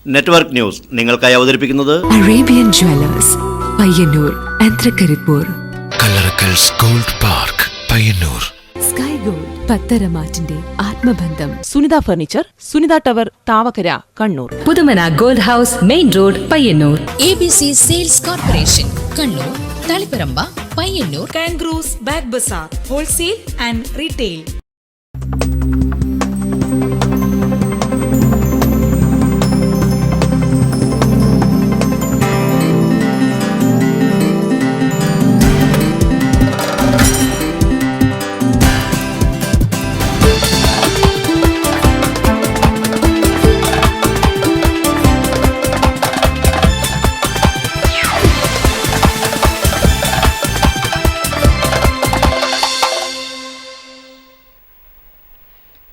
Network news നിങ്ങൾക്കായി അവതരിപ്പിക്കുന്നത് Arabian jewellers Payyanur and Trikaripur, Kallarakkals gold park Payyanur, sky gold പത്തരമാറ്റിന്റെ ആത്മബന്ധം, Sunitha furniture, Sunitha tower, Thavakkara, Kannur, Puthumana gold house, main road, Payyanur, ABC sales corporation, Kannur, Taliparamba, Payyanur, kangaroos bag bazaar, wholesale and retail.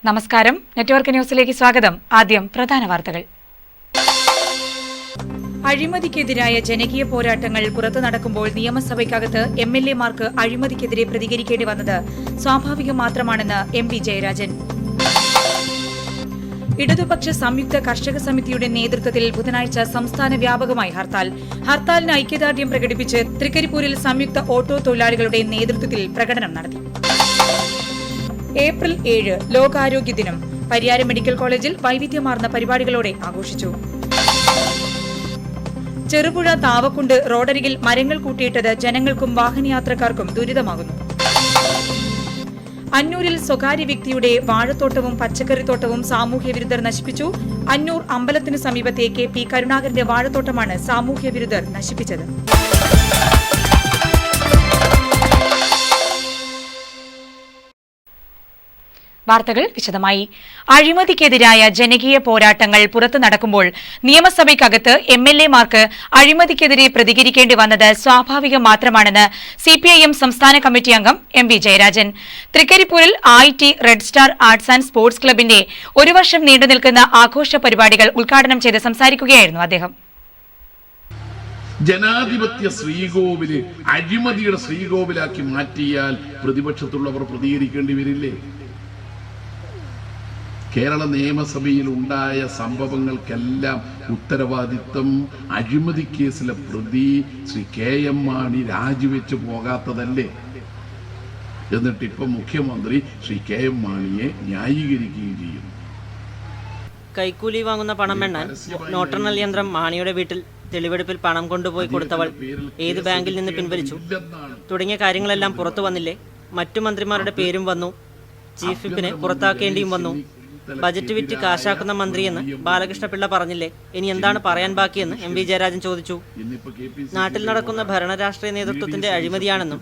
നമസ്കാരം. Network ന്യൂസിലേക്ക് സ്വാഗതം. ആദ്യം പ്രധാന വാർത്തകൾ. അഴിമതിക്കെതിരായ ജനകീയ പോരാട്ടങ്ങൾ പുറത്തു നടക്കുമ്പോൾ നിയമസഭയ്ക്കകത്ത് MLA-മാർക്ക് അഴിമതിക്കെതിരെ പ്രതികരിക്കേണ്ടി വന്നത് സ്വാഭാവികം മാത്രമാണെന്ന് MP ജയരാജൻ. ഇടതുപക്ഷ സംയുക്ത കർഷക സമിതിയുടെ നേതൃത്വത്തിൽ ബുധനാഴ്ച സംസ്ഥാന വ്യാപകമായി ഹർത്താലിന് ഐക്യദാർഢ്യം പ്രകടിപ്പിച്ച് തൃക്കരിപ്പൂരിൽ സംയുക്ത ഓട്ടോ തൊഴിലാളികളുടെ നേതൃത്വത്തിൽ പ്രകടനം നടത്തി. ഏപ്രിൽ 7 ലോകാരോഗ്യ ദിനം പരിയാരം മെഡിക്കൽ കോളേജിൽ വൈവിധ്യമാർന്ന പരിപാടികളോടെ ആഘോഷിച്ചു. ചെറുപുഴ താവക്കുണ്ട് റോഡരികിൽ മരങ്ങൾ കൂട്ടിയിട്ടത് ജനങ്ങൾക്കും വാഹനയാത്രക്കാർക്കും ദുരിതമാകുന്നു. അന്നൂരിൽ സ്വകാര്യ വ്യക്തിയുടെ വാഴത്തോട്ടവും പച്ചക്കറിത്തോട്ടവും സാമൂഹ്യ വിരുദ്ധർ നശിപ്പിച്ചു. അന്നൂർ അമ്പലത്തിന് സമീപത്തെ KP കരുണാകരന്റെ വാഴത്തോട്ടമാണ് സാമൂഹ്യ വിരുദ്ധർ നശിപ്പിച്ചത്. വാർത്തകൾ വിശദമായി. അഴിമതിക്കെതിരായ ജനകീയ പോരാട്ടങ്ങൾ പുറത്തു നടക്കുമ്പോൾ നിയമസഭയ്ക്കകത്ത് MLA-മാർക്ക് അഴിമതിക്കെതിരെ പ്രതികരിക്കേണ്ടി വന്നത് സ്വാഭാവികം മാത്രമാണെന്ന് CPIM സംസ്ഥാന കമ്മിറ്റി അംഗം MP ജയരാജൻ. തൃക്കരിപ്പൂരിൽ IIT red star arts and sports ക്ലബിന്റെ ഒരു വർഷം നീണ്ടുനിൽക്കുന്ന ആഘോഷ പരിപാടികൾ ഉദ്ഘാടനം ചെയ്ത് സംസാരിക്കുകയായിരുന്നു അദ്ദേഹം. ജനാധിപത്യ ശ്രീകോവില് അഴിമതിയുടെ ശ്രീകോവിലാക്കി മാറ്റിയാൽ പ്രതിപക്ഷത്തുള്ളവർ പ്രതികരിക്കേണ്ടി വരില്ലേ? കേരള നിയമസഭയിൽ ഉണ്ടായ സംഭവങ്ങൾക്കെല്ലാം ഉത്തരവാദിത്വം അഴിമതി കേസിലെ പ്രതി ശ്രീ KM മാണി രാജിവെച്ച് പോകാത്തതല്ലേ? എന്നിട്ട് ഇപ്പൊ മുഖ്യമന്ത്രി ശ്രീ KM മാണിയെ ന്യായീകരിക്കുകയും ചെയ്യും. കൈക്കൂലി വാങ്ങുന്ന പണം എണ്ണാൻ നോട്ടെണ്ണൽ യന്ത്രം മാണിയുടെ വീട്ടിൽ തെളിവെടുപ്പിൽ പണം കൊണ്ടുപോയി കൊടുത്തവൾ ഏത് ബാങ്കിൽ നിന്ന് പിൻവലിച്ചു തുടങ്ങിയ കാര്യങ്ങളെല്ലാം പുറത്തു വന്നില്ലേ? മറ്റു മന്ത്രിമാരുടെ പേരും വന്നു. ചീഫ് വിപ്പിനെ പുറത്താക്കേണ്ടിയും വന്നു. ബജറ്റ് വിറ്റ് കാശാക്കുന്ന മന്ത്രിയെന്ന് ബാലകൃഷ്ണപിള്ള പറഞ്ഞില്ലേ? ഇനി എന്താണ് പറയാൻ ബാക്കിയെന്ന് MP ജയരാജൻ ചോദിച്ചു. നാട്ടിൽ നടക്കുന്ന ഭരണരാഷ്ട്രീയ നേതൃത്വത്തിന്റെ അഴിമതിയാണെന്നും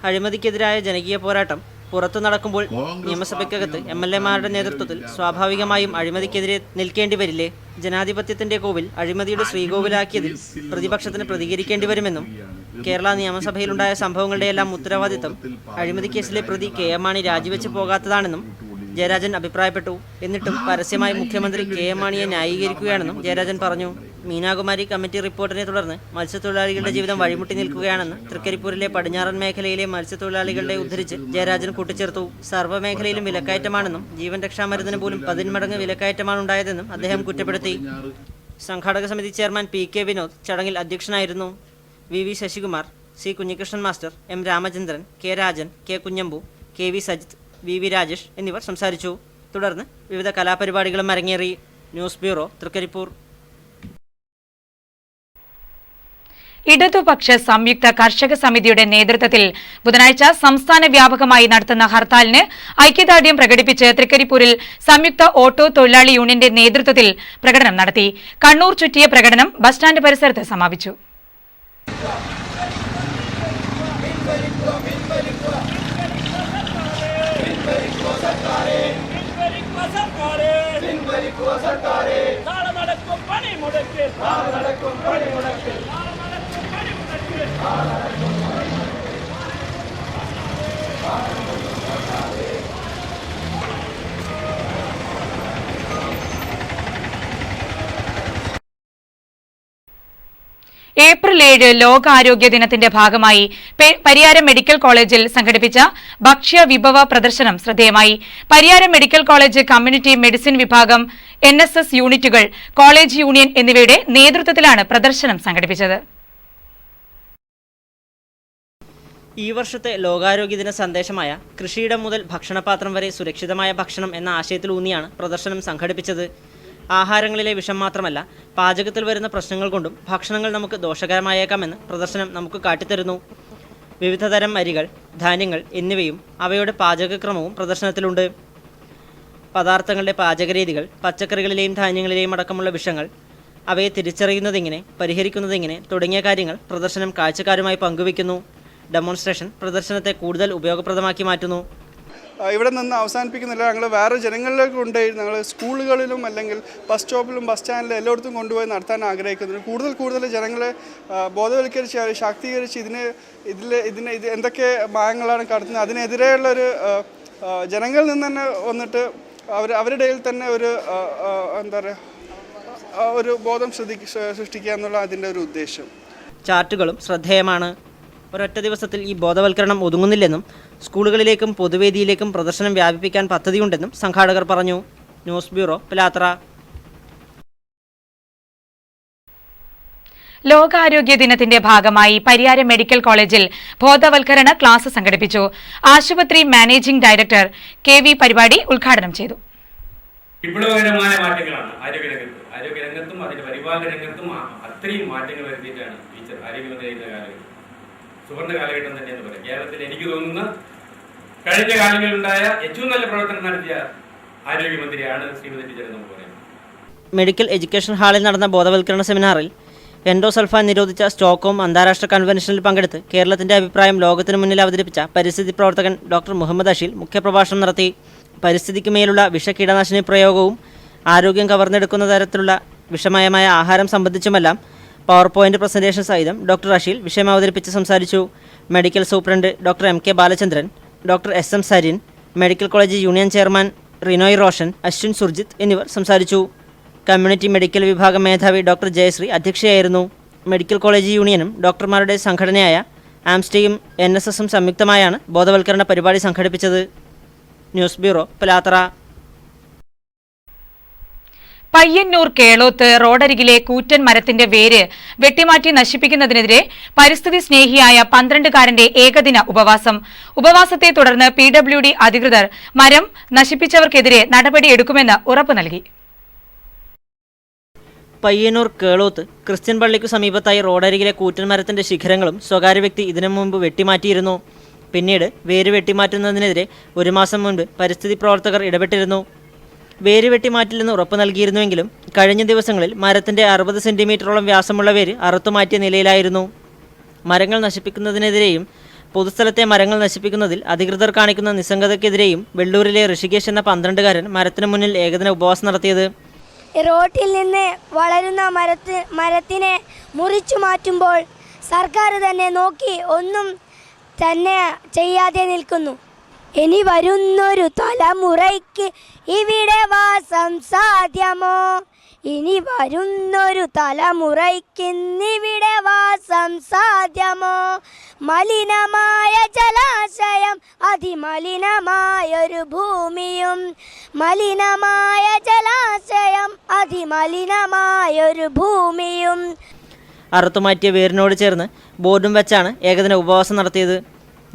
അഴിമതിക്കെതിരായ ജനകീയ പോരാട്ടം പുറത്തു നടക്കുമ്പോൾ നിയമസഭയ്ക്കകത്ത് MLA-മാരുടെ നേതൃത്വത്തിൽ സ്വാഭാവികമായും അഴിമതിക്കെതിരെ നിൽക്കേണ്ടി വരില്ലേ? ജനാധിപത്യത്തിന്റെ കോവിൽ അഴിമതിയുടെ ശ്രീകോവിലാക്കിയതിൽ പ്രതിപക്ഷത്തിന് പ്രതികരിക്കേണ്ടി വരുമെന്നും കേരള നിയമസഭയിലുണ്ടായ സംഭവങ്ങളുടെയെല്ലാം ഉത്തരവാദിത്തം അഴിമതി കേസിലെ പ്രതി KM മാണി രാജിവെച്ച് പോകാത്തതാണെന്നും ജയരാജൻ അഭിപ്രായപ്പെട്ടു. എന്നിട്ടും പരസ്യമായി മുഖ്യമന്ത്രി KM മാണിയെ ന്യായീകരിക്കുകയാണെന്നും ജയരാജൻ പറഞ്ഞു. മീനാകുമാരി കമ്മിറ്റി റിപ്പോർട്ടിനെ തുടർന്ന് മത്സ്യത്തൊഴിലാളികളുടെ ജീവിതം വഴിമുട്ടി നിൽക്കുകയാണെന്ന് തൃക്കരിപ്പൂരിലെ പടിഞ്ഞാറൻ മേഖലയിലെ മത്സ്യത്തൊഴിലാളികളുടെ ഉദ്ധരിച്ച് ജയരാജൻ കൂട്ടിച്ചേർത്തു. സർവ്വമേഖലയിലും വിലക്കയറ്റമാണെന്നും ജീവൻ രക്ഷാമരുന്നിന് പോലും 10 മടങ്ങ് വിലക്കയറ്റമാണ് ഉണ്ടായതെന്നും അദ്ദേഹം കുറ്റപ്പെടുത്തി. സംഘാടക സമിതി ചെയർമാൻ PK വിനോദ് ചടങ്ങിൽ അധ്യക്ഷനായിരുന്നു. VV Sasikumar, C Kunhikrishnan master, M Ramachandran, K Rajan, K Kunhambu, KV Sajith, VV Rajesh എന്നിവർ സംസാരിച്ചു. തുടർന്ന് വിവിധ കലാപരിപാടികളും അരങ്ങേറി. News bureau, Trikaripur. ഇടതുപക്ഷ സംയുക്ത കർഷക സമിതിയുടെ നേതൃത്വത്തിൽ ബുധനാഴ്ച സംസ്ഥാന വ്യാപകമായി നടത്തുന്ന ഹർത്താലിന് ഐക്യദാർഢ്യം പ്രകടിപ്പിച്ച് തൃക്കരിപ്പൂരിൽ സംയുക്ത ഓട്ടോ തൊഴിലാളി യൂണിയന്റെ നേതൃത്വത്തിൽ പ്രകടനം നടത്തി. കണ്ണൂർ ചുറ്റിയ പ്രകടനം ബസ് സ്റ്റാൻഡ് പരിസരത്ത് സമാപിച്ചു. ഏപ്രിൽ 7 ലോകാരോഗ്യ ദിനത്തിന്റെ ഭാഗമായി പരിയാരം മെഡിക്കൽ കോളേജിൽ സംഘടിപ്പിച്ച ഭക്ഷ്യ വിഭവ പ്രദർശനം ശ്രദ്ധേയമായി. Pariyaram medical college community medicine വിഭാഗം, NSS യൂണിറ്റുകൾ, കോളേജ് യൂണിയൻ എന്നിവയുടെ നേതൃത്വത്തിലാണ് പ്രദർശനം സംഘടിപ്പിച്ചത്. ഈ വർഷത്തെ ലോകാരോഗ്യ ദിന സന്ദേശമായ കൃഷിയിടം മുതൽ ഭക്ഷണപാത്രം വരെ സുരക്ഷിതമായ ഭക്ഷണം എന്ന ആശയത്തിലൂന്നിയാണ് പ്രദർശനം സംഘടിപ്പിച്ചത്. ആഹാരങ്ങളിലെ വിഷം മാത്രമല്ല, പാചകത്തിൽ വരുന്ന പ്രശ്നങ്ങൾ കൊണ്ടും ഭക്ഷണങ്ങൾ നമുക്ക് ദോഷകരമായേക്കാമെന്ന് പ്രദർശനം നമുക്ക് കാട്ടിത്തരുന്നു. വിവിധ തരം അരികൾ, ധാന്യങ്ങൾ എന്നിവയും അവയുടെ പാചകക്രമവും പ്രദർശനത്തിലുണ്ട്. പദാർത്ഥങ്ങളുടെ പാചകരീതികൾ, പച്ചക്കറികളിലെയും ധാന്യങ്ങളിലെയും അടക്കമുള്ള വിഷങ്ങൾ, അവയെ തിരിച്ചറിയുന്നതെങ്ങനെ, പരിഹരിക്കുന്നതെങ്ങനെ തുടങ്ങിയ കാര്യങ്ങൾ പ്രദർശനം കാഴ്ചക്കാരുമായി പങ്കുവയ്ക്കുന്നു. ഡെമോൺസ്ട്രേഷൻ പ്രദർശനത്തെ കൂടുതൽ ഉപയോഗപ്രദമാക്കി മാറ്റുന്നു. ഇവിടെ നിന്ന് അവസാനിപ്പിക്കുന്നില്ല, ഞങ്ങൾ വേറെ ജനങ്ങളിലേക്ക് കൊണ്ടുപോയി ഞങ്ങൾ സ്കൂളുകളിലും അല്ലെങ്കിൽ ബസ് സ്റ്റോപ്പിലും ബസ് സ്റ്റാൻഡിലും എല്ലായിടത്തും കൊണ്ടുപോയി നടത്താൻ ആഗ്രഹിക്കുന്നു. കൂടുതൽ ജനങ്ങളെ ബോധവൽക്കരിച്ച് ശാക്തീകരിച്ച് ഇതിന് എന്തൊക്കെ മായങ്ങളാണ് കടത്തുന്നത് അതിനെതിരെയുള്ളൊരു ജനങ്ങളിൽ നിന്ന് തന്നെ വന്നിട്ട് അവരുടെ ഇടയിൽ തന്നെ ഒരു എന്താ പറയുക ഒരു ബോധം സൃഷ്ടിക്കുക എന്നുള്ള അതിൻ്റെ ഒരു ഉദ്ദേശം. ചാർട്ടുകളും ശ്രദ്ധേയമാണ്. ഒരൊറ്റ ദിവസത്തിൽ ഈ ബോധവൽക്കരണം ഒതുങ്ങുന്നില്ലെന്നും സ്കൂളുകളിലേക്കും പൊതുവേദിയിലേക്കും പ്രദർശനം വ്യാപിപ്പിക്കാൻ പദ്ധതിയുണ്ടെന്നും സംഘാടകർ പറഞ്ഞു. News bureau, Pilathara. ലോകാരോഗ്യ ദിനത്തിന്റെ ഭാഗമായി പരിയാരം മെഡിക്കൽ കോളേജിൽ ബോധവൽക്കരണ ക്ലാസ് സംഘടിപ്പിച്ചു. ആശുപത്രി മാനേജിംഗ് ഡയറക്ടർ KV പരിപാടി ഉദ്ഘാടനം ചെയ്തു. വിപ്ലവകരമായ മാറ്റങ്ങളാണ് ആരോഗ്യരംഗത്തും അതിന്റെ പരിപാലന രംഗത്തും അത്രയും മാറ്റങ്ങൾ വരുത്തിയിട്ടാണ് ടീച്ചർ ആരോഗ്യമന്ത്രിയുടെ കാലഘട്ടം സുവർണ്ണ കാലഘട്ടം തന്നെയെന്ന് പറയാം. കേരളത്തിൽ എനിക്ക് തോന്നുന്ന കഴിഞ്ഞ കാലങ്ങളിലുണ്ടായ ഏറ്റവും നല്ല പ്രവർത്തനം നടത്തിയ ആരോഗ്യമന്ത്രിയാണ് ശ്രീമതി ടീച്ചർ എന്ന് നമുക്ക് പറയാം. മെഡിക്കൽ എഡ്യൂക്കേഷൻ ഹാളിൽ നടന്ന ബോധവൽക്കരണ സെമിനാറിൽ എൻഡോസൾഫാൻ നിരോധിച്ച സ്റ്റോക്ക്ഹോം അന്താരാഷ്ട്ര കൺവെൻഷനിൽ പങ്കെടുത്ത് കേരളത്തിന്റെ അഭിപ്രായം ലോകത്തിനു മുന്നിൽ അവതരിപ്പിച്ച പരിസ്ഥിതി പ്രവർത്തകൻ ഡോക്ടർ മുഹമ്മദ് അഷീൽ മുഖ്യപ്രഭാഷണം നടത്തി. പരിസ്ഥിതിക്ക് മേലുള്ള വിഷകീടനാശിനി പ്രയോഗവും ആരോഗ്യം കവർന്നെടുക്കുന്ന തരത്തിലുള്ള വിഷമയമായ ആഹാരം സംബന്ധിച്ചുമെല്ലാം പവർ പോയിന്റ് പ്രസന്റേഷൻ സഹിതം ഡോക്ടർ അഷീൽ വിഷയം അവതരിപ്പിച്ച് സംസാരിച്ചു. Medical superintendent doctor MK Balachandran, doctor SM Sarin, medical college union chairman Rinoy Roshan, Ashwin Surjith എന്നിവർ സംസാരിച്ചു. കമ്മ്യൂണിറ്റി മെഡിക്കൽ വിഭാഗം മേധാവി ഡോക്ടർ ജയശ്രീ അധ്യക്ഷയായിരുന്നു. മെഡിക്കൽ കോളേജ് യൂണിയനും ഡോക്ടർമാരുടെ സംഘടനയായ ആംസ്റ്റയും NSSും സംയുക്തമായാണ് ബോധവൽക്കരണ പരിപാടി സംഘടിപ്പിച്ചത്. News bureau, Pilathara. പയ്യന്നൂർ കേളോത്ത് റോഡരികിലെ കൂറ്റൻ മരത്തിന്റെ വേര് വെട്ടിമാറ്റി നശിപ്പിക്കുന്നതിനെതിരെ പരിസ്ഥിതി സ്നേഹിയായ 12-കാരന്റെ ഏകദിന ഉപവാസത്തെ തുടർന്ന് PWD അധികൃതർ മരം നശിപ്പിച്ചവർക്കെതിരെ നടപടിയെടുക്കുമെന്ന് ഉറപ്പു നൽകി. പയ്യന്നൂർ കേളോത്ത് ക്രിസ്ത്യൻ പള്ളിക്കു സമീപത്തായി റോഡരികിലെ കൂറ്റൻ മരത്തിന്റെ ശിഖരങ്ങളും സ്വകാര്യ വ്യക്തി ഇതിനു മുമ്പ് വെട്ടിമാറ്റിയിരുന്നു. പിന്നീട് വേര് വെട്ടിമാറ്റുന്നതിനെതിരെ 1 മാസം മുൻപ് പരിസ്ഥിതി പ്രവർത്തകർ ഇടപെട്ടിരുന്നു. വേര് വെട്ടിമാറ്റില്ലെന്ന് ഉറപ്പ് നൽകിയിരുന്നുവെങ്കിലും കഴിഞ്ഞ ദിവസങ്ങളിൽ മരത്തിന്റെ 60 സെന്റിമീറ്ററോളം വ്യാസമുള്ള വേര് അറുത്തുമാറ്റിയ നിലയിലായിരുന്നു. മരങ്ങൾ നശിപ്പിക്കുന്നതിനെതിരെയും പൊതുസ്ഥലത്തെ മരങ്ങൾ നശിപ്പിക്കുന്നതിൽ അധികൃതർ കാണിക്കുന്ന നിസ്സംഗതയ്ക്കെതിരെയും വെള്ളൂരിലെ ഋഷികേശ് എന്ന 12-കാരൻ മരത്തിന് മുന്നിൽ ഏകദിന ഉപവാസം നടത്തിയത്. റോട്ടിൽ നിന്ന് വളരുന്ന മരത്തിനെ മുറിച്ചു മാറ്റുമ്പോൾ സർക്കാർ തന്നെ നോക്കി ഒന്നും തന്നെ ചെയ്യാതെ നിൽക്കുന്നു. ഇനി വരുന്നൊരു തലമുറയ്ക്ക് ഇവിടെ വാസം സാധ്യമോ? ഇനി വരുന്നൊരു തലമുറയ്ക്കിന്നിവിടെ വാസം സാധ്യമോ? മലിനമായ ജലാശയം, അതിമലിനമായൊരു ഭൂമിയും. മലിനമായ ജലാശയം, അതിമലിനമായൊരു ഭൂമിയും. അറുത്തുമാറ്റിയ വേരിനോട് ചേർന്ന് ബോർഡും വെച്ചാണ് ഏകദിന ഉപവാസം നടത്തിയത്.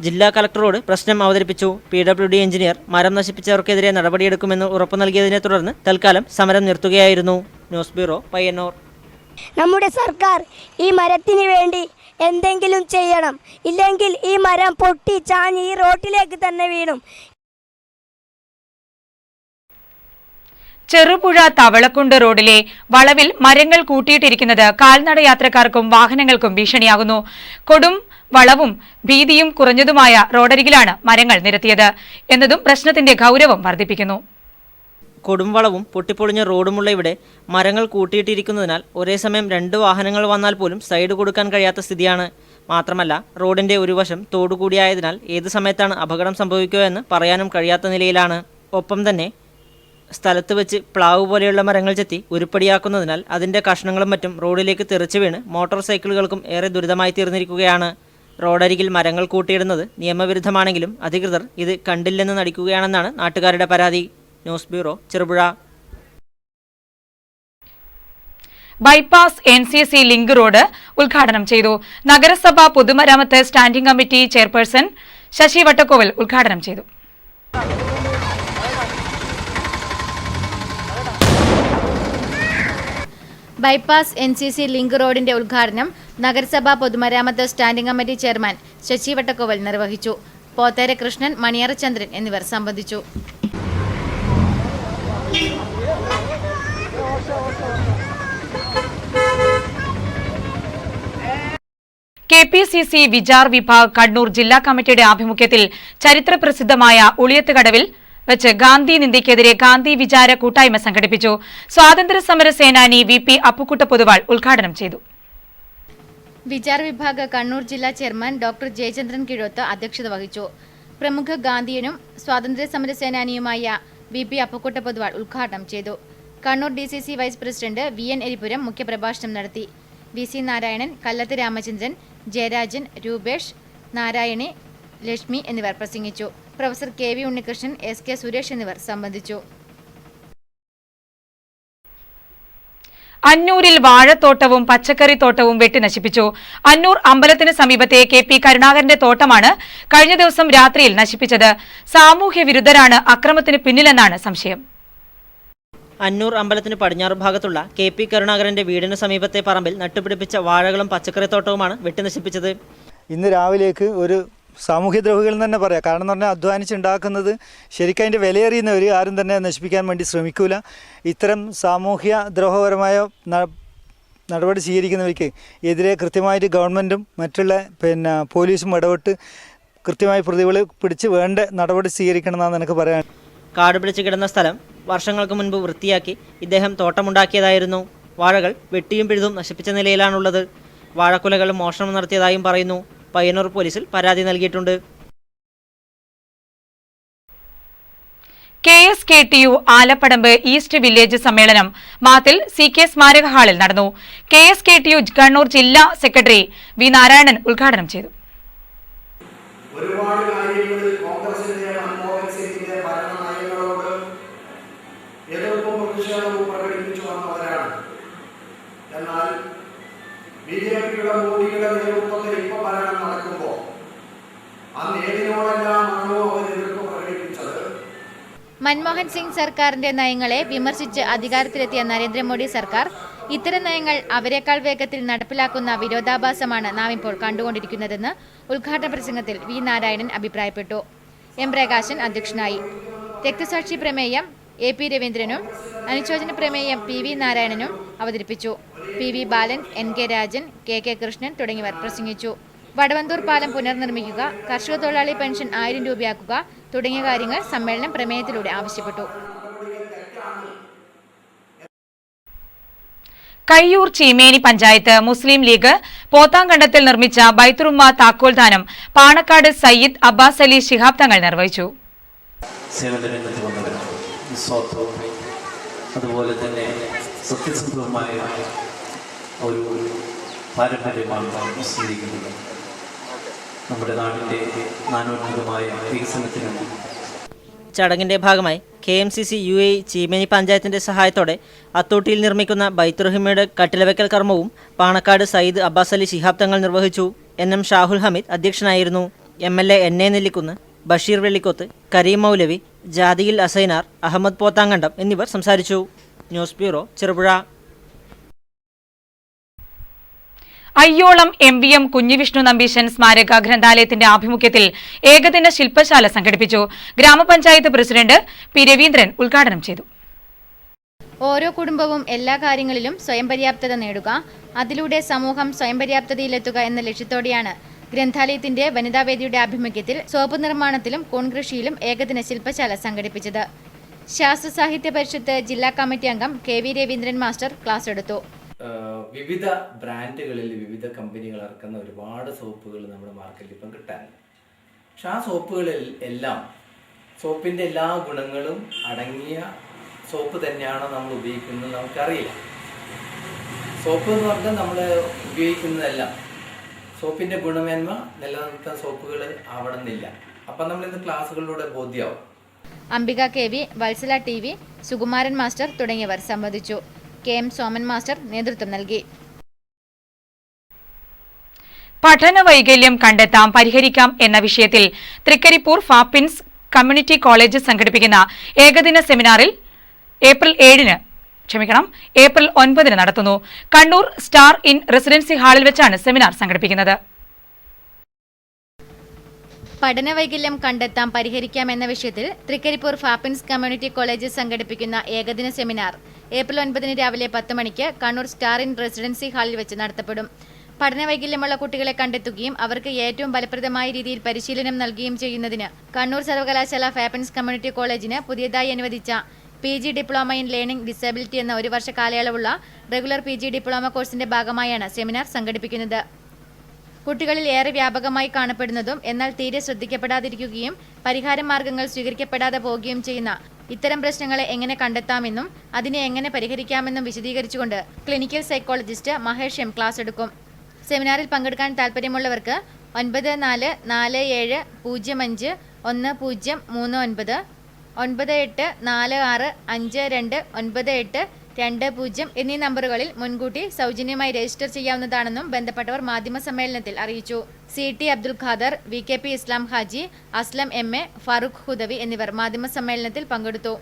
ജില്ലാ കളക്ടറോട് പ്രശ്നം അവതരിപ്പിച്ചു. PWD എഞ്ചിനീയർ മരം നശിപ്പിച്ചവർക്കെതിരെ നടപടിയെടുക്കുമെന്ന് ഉറപ്പു നൽകിയതിനെ തുടർന്ന് തൽക്കാലം സമരം നിർത്തുകയായിരുന്നു. News bureau, Payyanur. നമ്മുടെ സർക്കാർ ഈ മരത്തിന് വേണ്ടി എന്തെങ്കിലും ചെയ്യണം. ഇല്ലെങ്കിൽ ഈ മരം പൊട്ടി ചാഞ്ഞ് ഈ റോട്ടിലേക്ക് തന്നെ വീണും. ചെറുപുഴ തവളക്കുണ്ട് റോഡിലെ വളവിൽ മരങ്ങൾ കൂട്ടിയിട്ടിരിക്കുന്നത് കാൽനട യാത്രക്കാർക്കും വാഹനങ്ങൾക്കും ഭീഷണിയാകുന്നു. കൊടും വളവും ഭീതിയും കുറഞ്ഞതുമായ റോഡരികിലാണ് മരങ്ങൾ നിരത്തിയത് എന്നതും പ്രശ്നത്തിന്റെ ഗൗരവം വർദ്ധിപ്പിക്കുന്നു. കൊടുംവളവും പൊട്ടിപ്പൊളിഞ്ഞ റോഡുമുള്ള ഇവിടെ മരങ്ങൾ കൂട്ടിയിട്ടിരിക്കുന്നതിനാൽ ഒരേ സമയം 2 വാഹനങ്ങൾ വന്നാൽ പോലും സൈഡ് കൊടുക്കാൻ കഴിയാത്ത സ്ഥിതിയാണ്. മാത്രമല്ല റോഡിന്റെ ഒരു വശം തോടുകൂടിയായതിനാൽ ഏത് സമയത്താണ് അപകടം സംഭവിക്കുക എന്ന് പറയാനും കഴിയാത്ത നിലയിലാണ്. ഒപ്പം തന്നെ സ്ഥലത്ത് വെച്ച് പ്ലാവ് പോലെയുള്ള മരങ്ങൾ ചെത്തി ഉരുപ്പടിയാക്കുന്നതിനാൽ അതിൻ്റെ കഷ്ണങ്ങളും മറ്റും റോഡിലേക്ക് തെറിച്ചു വീണ് മോട്ടോർ സൈക്കിളുകൾക്കും ഏറെ ദുരിതമായി തീർന്നിരിക്കുകയാണ്. റോഡരികിൽ മരങ്ങൾ കൂട്ടിയിടുന്നത് നിയമവിരുദ്ധമാണെങ്കിലും അധികൃതർ ഇത് കണ്ടില്ലെന്ന് നടിക്കുകയാണെന്നാണ് നാട്ടുകാരുടെ പരാതി. News bureau, Cherupuzha. Bypass NCC link road ഉദ്ഘാടനം ചെയ്തു. നഗരസഭ പൊതുമരാമത്ത് standing committee chairperson Sasi Vattakkoval ഉദ്ഘാടനം ചെയ്തു. ബൈപ്പാസ് NCC ലിങ്ക് റോഡിന്റെ ഉദ്ഘാടനം നഗരസഭാ പൊതുമരാമത്ത് standing committee chairman Sasi Vattakkoval നിർവഹിച്ചു. പോത്തേര കൃഷ്ണൻ, മണിയറ ചന്ദ്രൻ എന്നിവർ സംബന്ധിച്ചു. KPCC വിചാർ വിഭാഗ് കണ്ണൂർ ജില്ലാ കമ്മിറ്റിയുടെ ആഭിമുഖ്യത്തിൽ ചരിത്രപ്രസിദ്ധമായ ഉളിയത്തുകടവിൽ വെച്ച് ഗാന്ധി നിന്ദയ്ക്കെതിരെ ഗാന്ധി വിചാര കൂട്ടായ്മ സംഘടിപ്പിച്ചു. സ്വാതന്ത്ര്യ സമര സേനാനി VP അപ്പുക്കുട്ട പൊതുവാൾ ഉദ്ഘാടനം ചെയ്തു. വിചാർ വിഭാഗ് കണ്ണൂർ ജില്ലാ ചെയർമാൻ ഡോക്ടർ ജയചന്ദ്രൻ കിഴോത്ത് അധ്യക്ഷത വഹിച്ചു. പ്രമുഖ ഗാന്ധിയനും സ്വാതന്ത്ര്യ സമര സേനാനിയുമായ VP അപ്പുക്കുട്ട പൊതുവാൾ ഉദ്ഘാടനം ചെയ്തു. Kannur DCC vice president VN Eripuram മുഖ്യപ്രഭാഷണം നടത്തി. VC നാരായണൻ, കല്ലത്ത് രാമചന്ദ്രൻ, ജയരാജൻ, രൂപേഷ്, നാരായണി, ലക്ഷ്മി എന്നിവർ പ്രസംഗിച്ചു. Professor KV Unnikrishnan, SK Suresh എന്നിവർ സംബന്ധിച്ചു. അന്നൂരിൽ വാഴത്തോട്ടവും പച്ചക്കറിത്തോട്ടവും വെട്ടിനശിപ്പിച്ചു. അന്നൂർ അമ്പലത്തിന് സമീപത്തെ KP കരുണാകരന്റെ തോട്ടമാണ് കഴിഞ്ഞ ദിവസം രാത്രിയിൽ നശിപ്പിച്ചത്. സാമൂഹ്യ വിരുദ്ധരാണ് അക്രമത്തിന് പിന്നിലെന്നാണ് സംശയം. അന്നൂർ അമ്പലത്തിന് പടിഞ്ഞാറ് ഭാഗത്തുള്ള KP കരുണാകരന്റെ വീടിന് സമീപത്തെ പറമ്പിൽ നട്ടുപിടിപ്പിച്ച വാഴകളും പച്ചക്കറിത്തോട്ടവുമാണ് വെട്ടിനശിപ്പിച്ചത്. ഇന്ന് രാവിലേക്ക് ഒരു സാമൂഹ്യദ്രോഹികൾ തന്നെ പറയാം. കാരണം എന്ന് പറഞ്ഞാൽ അധ്വാനിച്ചുണ്ടാക്കുന്നത് ശരിക്കും അതിൻ്റെ വിലയേറിയുന്നവർ ആരും തന്നെ നശിപ്പിക്കാൻ വേണ്ടി ശ്രമിക്കൂല. ഇത്തരം സാമൂഹ്യ ദ്രോഹപരമായ നടപടി സ്വീകരിക്കുന്നവർക്ക് എതിരെ കൃത്യമായിട്ട് ഗവൺമെൻറ്റും മറ്റുള്ള പോലീസും ഇടപെട്ട് കൃത്യമായി പ്രതികളെ പിടിച്ച് വേണ്ട നടപടി സ്വീകരിക്കണമെന്നാണ് എനിക്ക് പറയാൻ. കാട് പിടിച്ച് കിടന്ന സ്ഥലം വർഷങ്ങൾക്ക് മുൻപ് വൃത്തിയാക്കി ഇദ്ദേഹം തോട്ടമുണ്ടാക്കിയതായിരുന്നു. വാഴകൾ വെട്ടിയും പിഴുതും നശിപ്പിച്ച നിലയിലാണുള്ളത്. വാഴക്കുലകൾ മോഷണം നടത്തിയതായും പറയുന്നു. പയ്യന്നൂർ പോലീസിൽ പരാതി നൽകിയിട്ടുണ്ട്. KSKTU ആലപ്പടമ്പ് ഈസ്റ്റ് വില്ലേജ് സമ്മേളനം മാത്തിൽ CK സ്മാരക ഹാളിൽ നടന്നു. KSKTU കണ്ണൂർ ജില്ലാ സെക്രട്ടറി V നാരായണൻ ഉദ്ഘാടനം ചെയ്തു. ഒരുപാട് കാര്യങ്ങളിൽ കോൺഗ്രസിന്റെ മൻമോഹൻ സിംഗിന്റെ ഭരണനയങ്ങളോട് എതിർപ്പും പ്രതിഷേധവും പ്രകടിപ്പിച്ചു വന്നവരാണ്. എന്നാൽ BJPയുടെ മോദിയുടെ നേതൃത്വത്തിൽ ഇപ്പോൾ ഭരണം നടക്കുമ്പോൾ അന്ന് ഏതിനോടെല്ലാമാണോ അവർ എതിർപ്പ് പ്രകടിപ്പിച്ചത്? മൻമോഹൻ സിംഗ് സർക്കാരിന്റെ നയങ്ങളെ വിമർശിച്ച് അധികാരത്തിലെത്തിയ നരേന്ദ്രമോദി സർക്കാർ ഇത്തരം നയങ്ങൾ അവരെക്കാൾ വേഗത്തിൽ നടപ്പിലാക്കുന്ന വിരോധാഭാസമാണ് നാം ഇപ്പോൾ കണ്ടുകൊണ്ടിരിക്കുന്നതെന്ന് ഉദ്ഘാടന പ്രസംഗത്തിൽ V നാരായണൻ അഭിപ്രായപ്പെട്ടു. M പ്രകാശൻ അധ്യക്ഷനായി. രക്തസാക്ഷി പ്രമേയം AP രവീന്ദ്രനും അനുശോചന പ്രമേയം PV നാരായണനും അവതരിപ്പിച്ചു. PV ബാലൻ, NK രാജൻ, KK കൃഷ്ണൻ തുടങ്ങിയവർ പ്രസംഗിച്ചു. വടവന്തൂർ പാലം പുനർനിർമ്മിക്കുക, കർഷക തൊഴിലാളി പെൻഷൻ 1000 രൂപയാക്കുക തുടങ്ങിയ കാര്യങ്ങൾ സമ്മേളനം പ്രമേയത്തിലൂടെ ആവശ്യപ്പെട്ടു. കയ്യൂർ ചീമേനി പഞ്ചായത്ത് മുസ്ലിം ലീഗ് പോത്താങ്കണ്ടത്തിൽ നിർമ്മിച്ച ബൈത്തുറുമ്മ താക്കോൽദാനം പാണക്കാട് സയ്യിദ് അബ്ബാസ് അലി ശിഹാബ് തങ്ങൾ നിർവഹിച്ചു. അതുപോലെ തന്നെ സത്യസന്ധമായ ഒരു പാരമ്പര്യമാണ് മുസ്ലിം ലീഗിനുള്ളത്. നമ്മുടെ നാടിൻ്റെ നാനോന്മുഖമായ വികസനത്തിനും ചടങ്ങിന്റെ ഭാഗമായി KMCC UAE ചീമേനി പഞ്ചായത്തിന്റെ സഹായത്തോടെ അത്തോട്ടിയിൽ നിർമ്മിക്കുന്ന ബൈത്തുറഹിമയുടെ കട്ടിലവെക്കൽ കർമ്മവും പാണക്കാട് സയ്യിദ് അബ്ബാസ് അലി ശിഹാബ് തങ്ങൾ നിർവഹിച്ചു. NM ഷാഹുൽ ഹമീദ് അധ്യക്ഷനായിരുന്നു. MLA NA നെല്ലിക്കുന്ന്, ബഷീർ വെള്ളിക്കോത്ത്, കരീം മൗലവി, ജാദിയിൽ അസൈനാർ, അഹമ്മദ് പോത്താങ്കണ്ടം എന്നിവർ സംസാരിച്ചു. News bureau, Cherupuzha. Ayyolam MVM Kunhivishnu Nambeesan സ്മാരക ഗ്രന്ഥാലയത്തിന്റെ ആഭിമുഖ്യത്തിൽ ഏകദിന ശില്പശാല സംഘടിപ്പിച്ചു. ഗ്രാമപഞ്ചായത്ത് പ്രസിഡന്റ് P രവീന്ദ്രൻ ഉദ്ഘാടനം ചെയ്തു. ഓരോ കുടുംബവും എല്ലാ കാര്യങ്ങളിലും സ്വയം പര്യാപ്തത നേടുക, അതിലൂടെ സമൂഹം സ്വയം പര്യാപ്തതയിലെത്തുക എന്ന ലക്ഷ്യത്തോടെയാണ് ഗ്രന്ഥാലയത്തിന്റെ വനിതാവേദിയുടെ ആഭിമുഖ്യത്തിൽ സോപ്പ് നിർമ്മാണത്തിലും കൂൺകൃഷിയിലും ഏകദിന ശില്പശാല സംഘടിപ്പിച്ചത്. ശാസ്ത്ര സാഹിത്യ പരിഷത്ത് ജില്ലാ കമ്മിറ്റി അംഗം KV രവീന്ദ്രൻ മാസ്റ്റർ ക്ലാസ് എടുത്തു. വിവിധ ബ്രാൻഡുകളിൽ വിവിധ കമ്പനികൾ ഇറക്കുന്ന ഒരുപാട് സോപ്പുകൾ നമ്മുടെ മാർക്കറ്റിൽ ഇപ്പം കിട്ടാനുണ്ട്. പക്ഷെ ആ സോപ്പുകളിൽ എല്ലാം സോപ്പിൻ്റെ എല്ലാ ഗുണങ്ങളും അടങ്ങിയ സോപ്പ് തന്നെയാണോ നമ്മൾ ഉപയോഗിക്കുന്നത് നമുക്കറിയില്ല. സോപ്പ് എന്ന് പറഞ്ഞാൽ നമ്മൾ ഉപയോഗിക്കുന്നതെല്ലാം സോപ്പിൻ്റെ ഗുണമേന്മ നിലനിർത്താൻ സോപ്പുകൾ ആവണമെന്നില്ല. അപ്പം നമ്മളിന്ന് ക്ലാസ്സുകളിലൂടെ ബോധ്യമാവും. Ambika KV, Vatsala TV, Sukumaran master തുടങ്ങിയവർ സംബന്ധിച്ചു. KM സോമൻ മാസ്റ്റർ നേതൃത്വം നൽകി. പഠന വൈകല്യം കണ്ടെത്താം, പരിഹരിക്കാം എന്ന വിഷയത്തിൽ തൃക്കരിപ്പൂർ ഫാപ്പിൻസ് കമ്മ്യൂണിറ്റി കോളേജ് സംഘടിപ്പിക്കുന്ന ഏകദിന സെമിനാറിൽ ഏപ്രിൽ 9 നടത്തുന്നു. കണ്ണൂർ സ്റ്റാർ ഇൻ റെസിഡൻസി ഹാളിൽ വെച്ചാണ് സെമിനാർ സംഘടിപ്പിക്കുന്നത്. പഠനവൈകല്യം കണ്ടെത്താം, പരിഹരിക്കാം എന്ന വിഷയത്തിൽ തൃക്കരിപ്പൂർ ഫാപ്പിൻസ് കമ്മ്യൂണിറ്റി കോളേജ് സംഘടിപ്പിക്കുന്ന ഏകദിന സെമിനാർ ഏപ്രിൽ 9 രാവിലെ 10 മണിക്ക് കണ്ണൂർ സ്റ്റാർ ഇൻ റെസിഡൻസി ഹാളിൽ വെച്ച് നടത്തപ്പെടും. പഠനവൈകല്യമുള്ള കുട്ടികളെ കണ്ടെത്തുകയും അവർക്ക് ഏറ്റവും ഫലപ്രദമായ രീതിയിൽ പരിശീലനം നൽകുകയും ചെയ്യുന്നതിന് കണ്ണൂർ സർവകലാശാല ഫാപ്പിൻസ് കമ്മ്യൂണിറ്റി കോളേജിന് പുതിയതായി അനുവദിച്ച PG diploma in learning disability എന്ന 1 വർഷ കാലയളവുള്ള റെഗുലർ PG ഡിപ്ലോമ കോഴ്സിന്റെ ഭാഗമായാണ് സെമിനാർ സംഘടിപ്പിക്കുന്നത്. കുട്ടികളിൽ ഏറെ വ്യാപകമായി കാണപ്പെടുന്നതും എന്നാൽ തീരെ ശ്രദ്ധിക്കപ്പെടാതിരിക്കുകയും പരിഹാര മാർഗങ്ങൾ സ്വീകരിക്കപ്പെടാതെ പോവുകയും ചെയ്യുന്ന ഇത്തരം പ്രശ്നങ്ങളെ എങ്ങനെ കണ്ടെത്താമെന്നും അതിനെ എങ്ങനെ പരിഹരിക്കാമെന്നും വിശദീകരിച്ചുകൊണ്ട് clinical psychologist Mahesh M class എടുക്കും. സെമിനാറിൽ പങ്കെടുക്കാൻ താൽപ്പര്യമുള്ളവർക്ക് 9447051039 9846529820 എന്നീ നമ്പറുകളിൽ മുൻകൂട്ടി സൗജന്യമായി രജിസ്റ്റർ ചെയ്യാവുന്നതാണെന്നും ബന്ധപ്പെട്ടവർ മാധ്യമസമ്മേളനത്തിൽ അറിയിച്ചു. CT അബ്ദുൽ ഖാദർ, VKP ഇസ്ലാം ഹാജി, അസ്ലം MA, ഫാറൂഖ് ഹുദവി എന്നിവർ മാധ്യമസമ്മേളനത്തിൽ പങ്കെടുത്തു.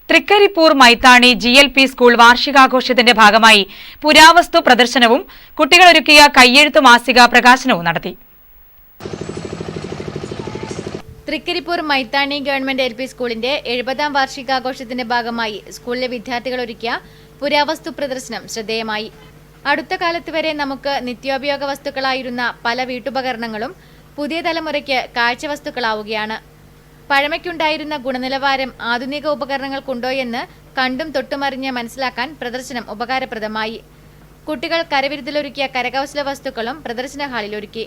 തൃക്കരിപ്പൂർ മൈത്താണി GLP സ്കൂൾ വാർഷികാഘോഷത്തിന്റെ ഭാഗമായി പുരാവസ്തു പ്രദർശനവും കുട്ടികളൊരുക്കിയ കയ്യെഴുത്തു മാസിക പ്രകാശനവും നടത്തി. തൃക്കരിപ്പൂർ മൈത്താണി ഗവൺമെന്റ് LP സ്കൂളിന്റെ 70ാം വാർഷികാഘോഷത്തിന്റെ ഭാഗമായി സ്കൂളിലെ വിദ്യാർത്ഥികൾ ഒരുക്കിയ പുരാവസ്തു പ്രദർശനം ശ്രദ്ധേയമായി. അടുത്ത കാലത്ത് വരെ നമുക്ക് നിത്യോപയോഗ വസ്തുക്കളായിരുന്ന പല വീട്ടുപകരണങ്ങളും പുതിയ തലമുറയ്ക്ക് കാഴ്ചവസ്തുക്കളാവുകയാണ്. പഴമയ്ക്കുണ്ടായിരുന്ന ഗുണനിലവാരം ആധുനിക ഉപകരണങ്ങൾക്കുണ്ടോയെന്ന് കണ്ടും തൊട്ടുമറിഞ്ഞ് മനസ്സിലാക്കാൻ പ്രദർശനം ഉപകാരപ്രദമായി. കുട്ടികൾ കരവിരുതിലൊരുക്കിയ കരകൗശല വസ്തുക്കളും പ്രദർശന ഹാളിൽ ഒരുക്കി.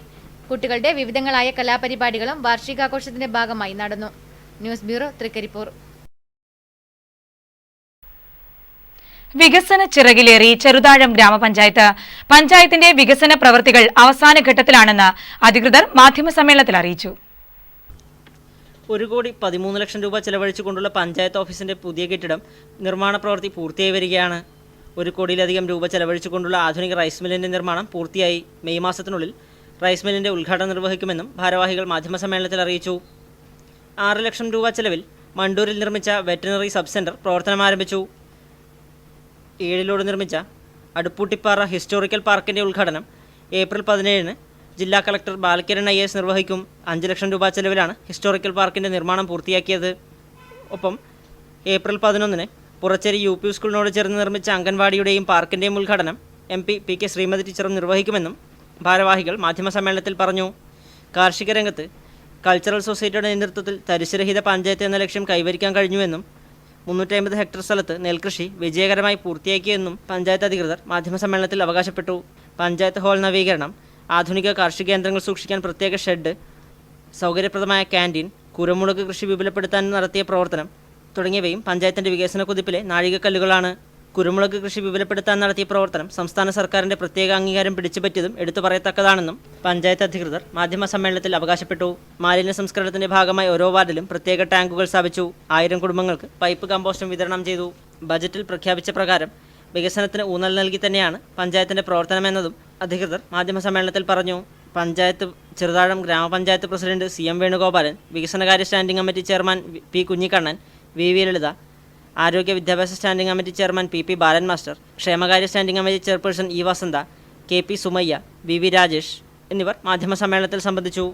കുട്ടികളുടെ വിവിധങ്ങളായ കലാപരിപാടികളും വാർഷികാഘോഷത്തിന്റെ ഭാഗമായി നടന്നു. News bureau, Trikaripur. വികസന ചിറകിലേറി ചെറുതാഴം ഗ്രാമപഞ്ചായത്ത്. പഞ്ചായത്തിന്റെ വികസന പ്രവൃത്തികൾ അവസാന ഘട്ടത്തിലാണെന്ന് അധികൃതർ മാധ്യമസമ്മേളനത്തിൽ അറിയിച്ചു. 1,13 ലക്ഷം രൂപ ചെലവഴിച്ചുകൊണ്ടുള്ള പഞ്ചായത്ത് ഓഫീസിന്റെ പുതിയ കെട്ടിടം നിർമ്മാണ പ്രവൃത്തി പൂർത്തിയായി വരികയാണ്. 1 കോടിയിലധികം രൂപ ചെലവഴിച്ചുകൊണ്ടുള്ള ആധുനിക റൈസ് മില്ലിന്റെ നിർമ്മാണം പൂർത്തിയായി. മെയ് മാസത്തിനുള്ളിൽ റൈസ് മില്ലിന്റെ ഉദ്ഘാടനം നിർവഹിക്കുമെന്നും ഭാരവാഹികൾ മാധ്യമസമ്മേളനത്തിൽ അറിയിച്ചു. 6 ലക്ഷം രൂപ ചെലവിൽ മണ്ടൂരിൽ നിർമ്മിച്ച വെറ്ററിനറി സബ് സെന്റർ പ്രവർത്തനം ആരംഭിച്ചു. 7 ലോഡ് നിർമ്മിച്ച അടുപ്പൂട്ടിപ്പാറ ഹിസ്റ്റോറിക്കൽ പാർക്കിന്റെ ഉദ്ഘാടനം ഏപ്രിൽ 17 ജില്ലാ കളക്ടർ ബാലകിരൺ IAS നിർവഹിക്കും. 5 ലക്ഷം രൂപ ചെലവിലാണ് ഹിസ്റ്റോറിക്കൽ പാർക്കിന്റെ നിർമ്മാണം പൂർത്തിയാക്കിയത്. ഒപ്പം ഏപ്രിൽ 11 പുറച്ചേരി UP സ്കൂളിനോട് ചേർന്ന് നിർമ്മിച്ച അംഗൻവാടിയുടെയും പാർക്കിന്റെയും ഉദ്ഘാടനം MP PK ശ്രീമതി ടീച്ചറും നിർവഹിക്കുമെന്നും ഭാരവാഹികൾ മാധ്യമസമ്മേളനത്തിൽ പറഞ്ഞു. കാർഷിക രംഗത്ത് കൾച്ചറൽ സൊസൈറ്റിയുടെ നേതൃത്വത്തിൽ തരിശുരഹിത പഞ്ചായത്ത് എന്ന ലക്ഷ്യം കൈവരിക്കാൻ കഴിഞ്ഞുവെന്നും 350 ഹെക്ടർ സ്ഥലത്ത് നെൽകൃഷി വിജയകരമായി പൂർത്തിയാക്കിയെന്നും പഞ്ചായത്ത് അധികൃതർ മാധ്യമസമ്മേളനത്തിൽ അവകാശപ്പെട്ടു. പഞ്ചായത്ത് ഹാൾ നവീകരണം, ആധുനിക കാർഷിക യന്ത്രങ്ങൾ സൂക്ഷിക്കാൻ പ്രത്യേക ഷെഡ്, സൗകര്യപ്രദമായ ക്യാൻറ്റീൻ, കുരുമുളക് കൃഷി വിപുലപ്പെടുത്താൻ നടത്തിയ പ്രവർത്തനം തുടങ്ങിയവയും പഞ്ചായത്തിന്റെ വികസന കുതിപ്പിലെ നാഴികക്കല്ലുകളാണ്. കുരുമുളക് കൃഷി വിപുലപ്പെടുത്താൻ നടത്തിയ പ്രവർത്തനം സംസ്ഥാന സർക്കാരിന്റെ പ്രത്യേക അംഗീകാരം പിടിച്ചുപറ്റിയതും എടുത്തു പറയത്തക്കതാണെന്നും പഞ്ചായത്ത് അധികൃതർ മാധ്യമസമ്മേളനത്തിൽ അവകാശപ്പെട്ടു. മാലിന്യ സംസ്കരണത്തിന്റെ ഭാഗമായി ഓരോ വാർഡിലും പ്രത്യേക ടാങ്കുകൾ സ്ഥാപിച്ചു. 1000 കുടുംബങ്ങൾക്ക് പൈപ്പ് കമ്പോസ്റ്റും വിതരണം ചെയ്തു. ബജറ്റിൽ പ്രഖ്യാപിച്ച പ്രകാരം വികസനത്തിന് ഊന്നൽ നൽകി തന്നെയാണ് പഞ്ചായത്തിന്റെ പ്രവർത്തനമെന്നതും അധികൃതർ മാധ്യമസമ്മേളനത്തിൽ പറഞ്ഞു. പഞ്ചായത്ത് ചെറുതാഴം ഗ്രാമപഞ്ചായത്ത് പ്രസിഡന്റ് CM വേണുഗോപാലൻ, വികസനകാര്യ standing committee chairman P Kunhikannan, VV Lalitha, ആരോഗ്യ വിദ്യാഭ്യാസ standing committee chairman PP Balan master, ക്ഷേമകാര്യ standing committee chairperson E Vasantha, KP Sumayya, VV Rajesh എന്നിവർ മാധ്യമസമ്മേളനത്തിൽ സംബന്ധിച്ചു.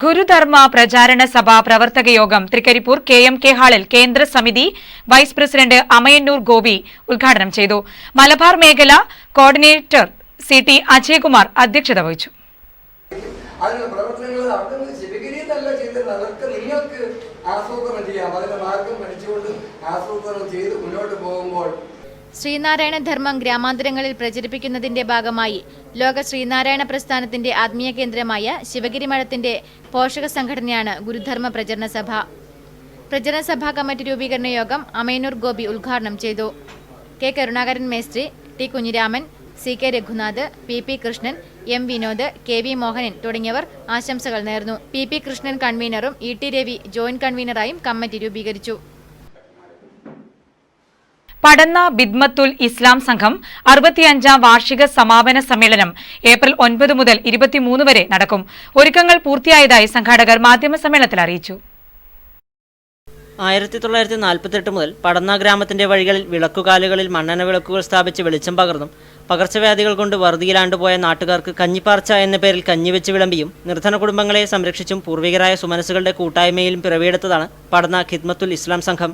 ഗുരുധർമ്മ പ്രചാരണ സഭ പ്രവർത്തക യോഗം തൃക്കരിപ്പൂർ KMK ഹാളിൽ കേന്ദ്ര സമിതി വൈസ് പ്രസിഡന്റ് അമയന്നൂർ ഗോപി ഉദ്ഘാടനം ചെയ്തു. മലബാർ മേഖല കോർഡിനേറ്റർ CT അജയ്കുമാർ അധ്യക്ഷത വഹിച്ചു. അതിനുള്ള പ്രവർത്തനങ്ങൾ അവിടുന്ന് ശിവഗിരിന്നല്ല ചെയ്തത്, അതൊക്കെ നിങ്ങൾക്ക് ആസൂത്രണം ചെയ്യാം. അതിന്റെ മാർഗം പഠിച്ചുകൊണ്ട് ആസൂത്രണം ചെയ്ത് മുന്നോട്ട് പോകുമ്പോൾ ശ്രീനാരായണ ധർമ്മം ഗ്രാമാന്തരങ്ങളിൽ പ്രചരിപ്പിക്കുന്നതിന്റെ ഭാഗമായി ലോക ശ്രീനാരായണ പ്രസ്ഥാനത്തിന്റെ ആത്മീയ കേന്ദ്രമായ ശിവഗിരി മഠത്തിന്റെ പോഷക സംഘടനയാണ് ഗുരുധർമ്മ പ്രചരണ സഭ. പ്രചരണ സഭാ കമ്മിറ്റി രൂപീകരണ യോഗം അമേനൂർ ഗോപി ഉദ്ഘാടനം ചെയ്തു. കെ കരുണാകരൻ മേസ്ത്രി, T Kunhiraman, C K Raghunath, P P Krishnan, M Vinod, K V Mohanan തുടങ്ങിയവർ ആശംസകൾ നേർന്നു. പി പി കൃഷ്ണൻ കൺവീനറും ഇ ടി രവി ജോയിന്റ് കൺവീനറായും കമ്മിറ്റി രൂപീകരിച്ചു. പടന്ന ബിദ്മത്തുൽ ഇസ്ലാം സംഘം 65ാം വാർഷിക സമാപന സമ്മേളനം ഏപ്രിൽ 9 മുതൽ 23 വരെ നടക്കും. ഒരുക്കങ്ങൾ പൂർത്തിയായതായി സംഘാടകർ മാധ്യമസമ്മേളനത്തിൽ അറിയിച്ചു. 1948 മുതൽ പടന്ന ഗ്രാമത്തിന്റെ വഴികളിൽ വിളക്കുകാലുകളിൽ മണ്ണെണ്ണ വിളക്കുകൾ സ്ഥാപിച്ച് വെളിച്ചം പകർന്നും പകർച്ചവ്യാധികൾ കൊണ്ട് വറുതിയിലാണ്ടുപോയ നാട്ടുകാർക്ക് കഞ്ഞിപ്പാർച്ച എന്ന പേരിൽ കഞ്ഞിവെച്ച് വിളമ്പിയും നിർധന കുടുംബങ്ങളെ സംരക്ഷിച്ചും പൂർവികരായ സുമനസുകളുടെ കൂട്ടായ്മയിലും പിറവിയെടുത്തതാണ് പടന്ന ഖിദ്മത്തുൽ ഇസ്ലാം സംഘം.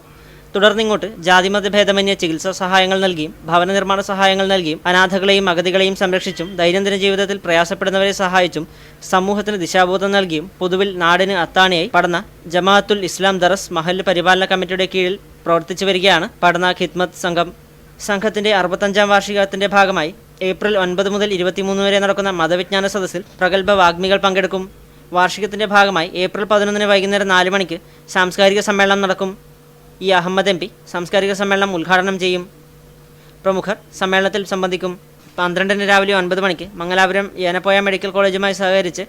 തുടർന്നിങ്ങോട്ട് ജാതിമത ഭേദമന്യേ ചികിത്സാ സഹായങ്ങൾ നൽകിയും ഭവന നിർമ്മാണ സഹായങ്ങൾ നൽകിയും അനാഥകളെയും അഗതികളെയും സംരക്ഷിച്ചും ദൈനംദിന ജീവിതത്തിൽ പ്രയാസപ്പെടുന്നവരെ സഹായിച്ചും സമൂഹത്തിന് ദിശാബോധം നൽകിയും പൊതുവിൽ നാടിന് അത്താണിയായി പടന്ന ജമാഅത്തുൽ ഇസ്ലാം ദറസ് മഹല്ല് പരിപാലന കമ്മിറ്റിയുടെ കീഴിൽ പ്രവർത്തിച്ചു വരികയാണ് പടന്ന ഖിദ്മത്ത് സംഘം. സംഘത്തിന്റെ 65ാം വാർഷികത്തിന്റെ ഭാഗമായി ഏപ്രിൽ 9 മുതൽ 23 വരെ നടക്കുന്ന മതവിജ്ഞാന സദസ്സിൽ പ്രഗത്ഭ വാഗ്മികൾ പങ്കെടുക്കും. വാർഷികത്തിന്റെ ഭാഗമായി ഏപ്രിൽ 11 വൈകുന്നേരം 4 മണിക്ക് സാംസ്കാരിക സമ്മേളനം നടക്കും. ഇ അഹമ്മദ് എം പി സാംസ്കാരിക സമ്മേളനം ഉദ്ഘാടനം ചെയ്യും. പ്രമുഖർ സമ്മേളനത്തിൽ സംബന്ധിക്കും. 12 രാവിലെ 9 മണിക്ക് മംഗലാപുരം ഏനപ്പോയ മെഡിക്കൽ കോളേജുമായി സഹകരിച്ച്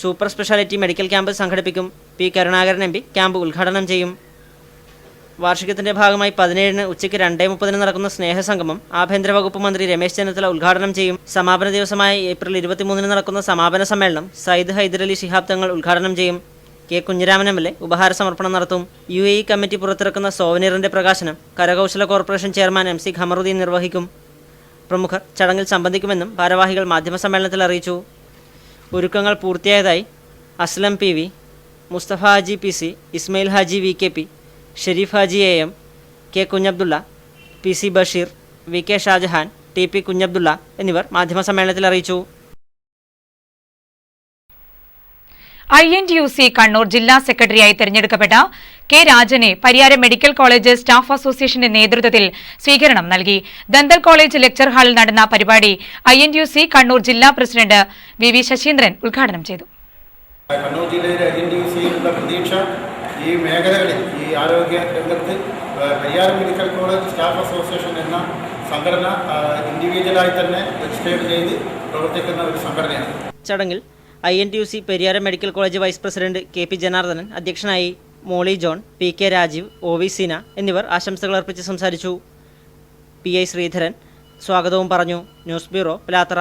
സൂപ്പർ സ്പെഷ്യാലിറ്റി മെഡിക്കൽ ക്യാമ്പ് സംഘടിപ്പിക്കും. P Karunakaran M P camp ഉദ്ഘാടനം ചെയ്യും. വാർഷികത്തിന്റെ ഭാഗമായി 17 ഉച്ചയ്ക്ക് 2:30 നടക്കുന്ന സ്നേഹസംഗമം ആഭ്യന്തര വകുപ്പ് മന്ത്രി രമേശ് ചെന്നിത്തല ഉദ്ഘാടനം ചെയ്യും. സമാപന ദിവസമായ ഏപ്രിൽ 23 നടക്കുന്ന സമാപന സമ്മേളനം സയ്യിദ് ഹൈദരലി ശിഹാബ് തങ്ങൾ ഉദ്ഘാടനം ചെയ്യും. K Kunhiraman M L A ഉപഹാര സമർപ്പണം നടത്തും. UAE കമ്മിറ്റി പുറത്തിറക്കുന്ന സോവനീറിന്റെ പ്രകാശനം കരകൗശല കോർപ്പറേഷൻ ചെയർമാൻ MC ഖമറുദ്ദീൻ നിർവഹിക്കും. പ്രമുഖർ ചടങ്ങിൽ സംബന്ധിക്കുമെന്നും ഭാരവാഹികൾ മാധ്യമസമ്മേളനത്തിൽ അറിയിച്ചു. ഒരുക്കങ്ങൾ പൂർത്തിയായതായി Aslam PV, Musthafa Haji PC, Ismail Haji VKP, Shareef Haji AM, K Kunhabdulla, PC Basheer, VK Shajahan, TP Kunhabdulla എന്നിവർ മാധ്യമസമ്മേളനത്തിൽ അറിയിച്ചു. INTUC കണ്ണൂർ ജില്ലാ സെക്രട്ടറിയായി തെരഞ്ഞെടുക്കപ്പെട്ട കെ രാജനെ പരിയാരം മെഡിക്കൽ കോളേജ് സ്റ്റാഫ് അസോസിയേഷന്റെ നേതൃത്വത്തിൽ സ്വീകരണം നൽകി. ദന്തൽ കോളേജ് ലെക്ചർ ഹാളിൽ നടന്ന പരിപാടി INTUC കണ്ണൂർ ജില്ലാ പ്രസിഡന്റ് VV ശശീന്ദ്രൻ ഉദ്ഘാടനം ചെയ്തു. കണ്ണൂർ ജില്ലയിലെ INTUCയിലുള്ള പ്രതീക്ഷ ഈ മേഖലകളിൽ ഈ ആരോഗ്യ രംഗത്ത് Pariyaram medical college staff association എന്ന സംഘടന ഇൻഡിവിജ്വലായി തന്നെ രജിസ്റ്റേർഡ് ചെയ്ത് പ്രവർത്തിക്കുന്ന ഒരു സംഘടനയാണ്. ചടങ്ങിൽ INTUC Pariyaram medical college vice president KP Janardhanan അധ്യക്ഷനായി. Molly John, PK Rajeev, OV Seena എന്നിവർ ആശംസകൾ അർപ്പിച്ച് സംസാരിച്ചു. PI ശ്രീധരൻ സ്വാഗതവും പറഞ്ഞു. News bureau, Pilathara.